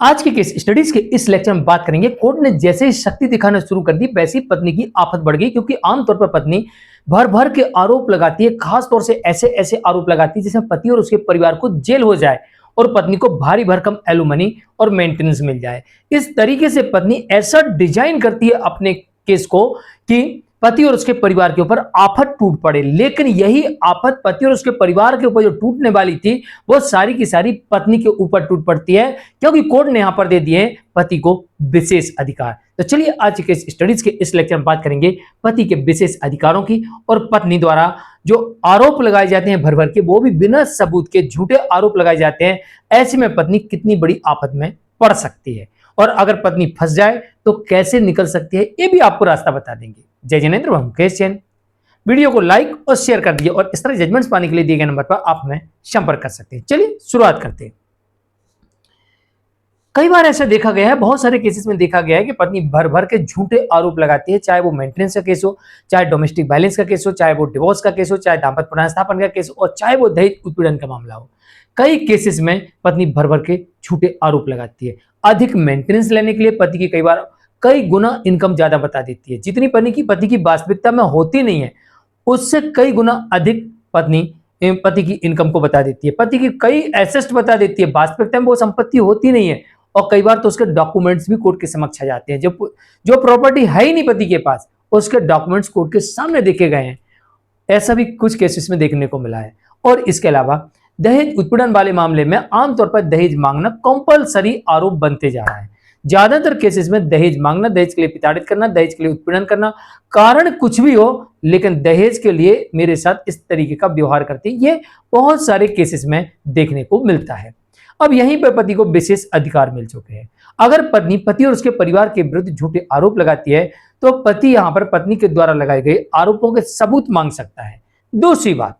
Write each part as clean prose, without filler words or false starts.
आज के case studies के इस लेक्चर में बात करेंगे कोर्ट ने जैसे ही शक्ति दिखाना शुरू कर दी वैसे ही पत्नी की आफत बढ़ गई, क्योंकि आमतौर पर पत्नी भर भर के आरोप लगाती है, खास तौर से ऐसे ऐसे आरोप लगाती है जिसमें पति और उसके परिवार को जेल हो जाए और पत्नी को भारी भरकम एलुमनी और मेंटेनेंस मिल जाए। इस तरीके से पत्नी ऐसा डिजाइन करती है अपने केस को कि पति और उसके परिवार के ऊपर आफत टूट पड़े, लेकिन यही आफत पति और उसके परिवार के ऊपर जो टूटने वाली थी वो सारी की सारी पत्नी के ऊपर टूट पड़ती है, क्योंकि कोर्ट ने यहां पर दे दिए पति को विशेष अधिकार। तो चलिए आज के स्टडीज के इस लेक्चर में बात करेंगे पति के विशेष अधिकारों की और पत्नी द्वारा जो आरोप लगाए जाते हैं भर भर के, वो भी बिना सबूत के झूठे आरोप लगाए जाते हैं। ऐसे में पत्नी कितनी बड़ी आफत में पड़ सकती है और अगर पत्नी फंस जाए तो कैसे निकल सकती है, ये भी आपको रास्ता बता देंगे। जय जिनेंद्र, मैं मुकेश जैन। वीडियो को लाइक और शेयर कर दीजिए और इस तरह जजमेंट्स पाने के लिए दिए गए नंबर पर आप हमें संपर्क कर सकते हैं। चलिए शुरुआत करते हैं। कई बार ऐसा देखा गया है, बहुत सारे केसेस में देखा गया है कि पत्नी भर भर के झूठे आरोप लगाती है, चाहे वो मेंटेनेंस का केस हो, चाहे डोमेस्टिक वायलेंस का केस हो, चाहे वो डिवोर्स का केस हो, चाहे दाम्पत्य पुनर्स्थापन का केस हो और चाहे वो दहेज उत्पीड़न का मामला हो। कई केसेस में पत्नी भर भर के झूठे आरोप लगाती है। अधिक मेंटेनेंस लेने के लिए पति की कई बार कई गुना इनकम ज्यादा बता देती है, जितनी पति की वास्तविकता में होती नहीं है उससे कई गुना अधिक पत्नी पति की इनकम को बता देती है। पति की कई एसेट्स बता देती है, वास्तविकता में वो संपत्ति होती नहीं है और कई बार तो उसके डॉक्यूमेंट्स भी कोर्ट के समक्ष आ जाते हैं। जो प्रॉपर्टी है ही नहीं पति के पास, उसके डॉक्यूमेंट्स कोर्ट के सामने देखे गए हैं। ऐसा भी कुछ केसेस में देखने को मिला है। और इसके अलावा दहेज उत्पीड़न वाले मामले में आमतौर पर दहेज मांगना कंपलसरी आरोप बनते जा रहा है। ज्यादातर केसेस में दहेज मांगना, दहेज के लिए प्रताड़ित करना, दहेज के लिए उत्पीड़न करना, कारण कुछ भी हो लेकिन दहेज के लिए मेरे साथ इस तरीके का व्यवहार करती है, ये बहुत सारे केसेस में देखने को मिलता है। अब यहीं पर पति को विशेष अधिकार मिल चुके हैं। अगर पत्नी पति और उसके परिवार के विरुद्ध झूठे आरोप लगाती है तो पति यहां पर पत्नी के द्वारा लगाए गए आरोपों के सबूत मांग सकता है। दूसरी बात,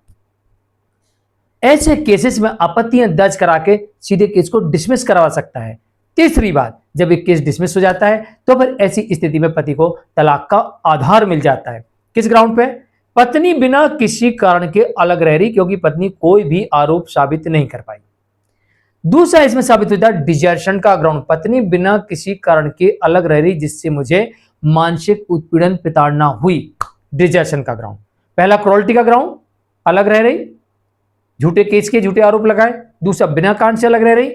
ऐसे केसेस में आपत्तियां दर्ज करा के सीधे केस को डिसमिस करवा सकता है। तीसरी बात, जब एक केस डिसमिस हो जाता है तो फिर ऐसी स्थिति में पति को तलाक का आधार मिल जाता है। किस ग्राउंड पे? पत्नी बिना किसी कारण के अलग रह रही, क्योंकि पत्नी कोई भी आरोप साबित नहीं कर पाई। दूसरा इसमें साबित होता है डिजर्शन का ग्राउंड, पत्नी बिना किसी कारण के अलग रह रही जिससे मुझे मानसिक उत्पीड़न प्रताड़ना हुई, डिजर्शन का ग्राउंड। पहला क्रूरल्टी का ग्राउंड, अलग रह रही, झूठे केस के झूठे आरोप लगाए। दूसरा बिना कारण से अलग रह रही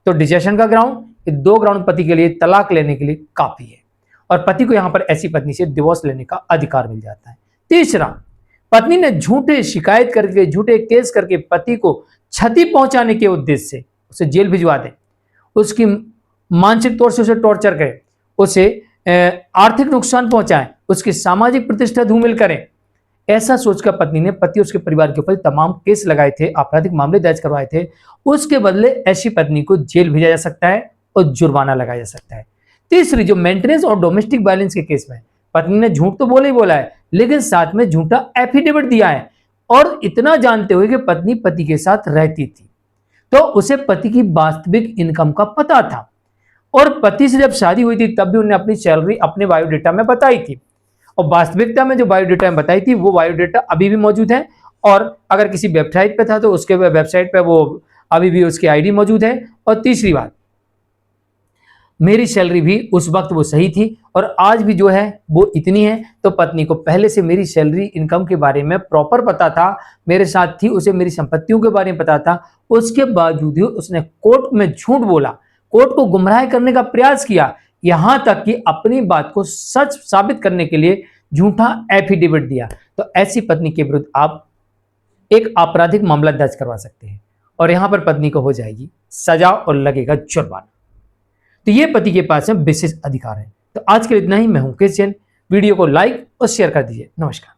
तो डिजर्शन का ग्राउंड। ये दो ग्राउंड पति के लिए तलाक लेने के लिए काफी है और पति को यहां पर ऐसी पत्नी से डिवोर्स लेने का अधिकार मिल जाता है। तीसरा, पत्नी ने झूठे शिकायत करके, झूठे केस करके पति को क्षति पहुंचाने के उद्देश्य से उसे जेल भिजवा दे, उसकी मानसिक तौर से उसे टॉर्चर करे, उसे आर्थिक नुकसान पहुंचाए, उसकी सामाजिक प्रतिष्ठा धूमिल करें, ऐसा सोचकर पत्नी ने पति और उसके परिवार के ऊपर तमाम केस लगाए थे, आपराधिक मामले दर्ज करवाए थे, उसके बदले ऐसी पत्नी को जेल भेजा जा सकता है और जुर्माना लगाया जा सकता है। तीसरी, जो मेंटेनेंस और डोमेस्टिक वायलेंस के केस में पत्नी ने झूठ तो बोले ही बोला है, लेकिन साथ में झूठा एफिडेविट दिया है और इतना जानते हुए कि पत्नी पति के साथ रहती थी तो उसे पति की वास्तविक इनकम का पता था और पति से जब शादी हुई थी तब भी उन्हें अपनी सैलरी अपने बायोडेटा में बताई थी और वास्तविकता में जो बायोडेटा में बताई थी वो बायोडेटा अभी भी मौजूद है और अगर किसी वेबसाइट पे था तो उसके वेबसाइट पे वो अभी भी उसकी आईडी मौजूद है। और तीसरी बात, मेरी सैलरी भी उस वक्त वो सही थी और आज भी जो है वो इतनी है, तो पत्नी को पहले से मेरी सैलरी इनकम के बारे में प्रॉपर पता था, मेरे साथ थी, उसे मेरी संपत्तियों के बारे में पता था, उसके बावजूद भी उसने कोर्ट में झूठ बोला, कोर्ट को गुमराह करने का प्रयास किया, यहां तक कि अपनी बात को सच साबित करने के लिए झूठा एफिडेविट दिया। तो ऐसी पत्नी के विरुद्ध आप एक आपराधिक मामला दर्ज करवा सकते हैं और यहां पर पत्नी को हो जाएगी सजा और लगेगा जुर्माना। तो ये पति के पास में विशेष अधिकार है। तो आज के लिए इतना ही। मैं हूं मुकेश जैन। वीडियो को लाइक और शेयर कर दीजिए। नमस्कार।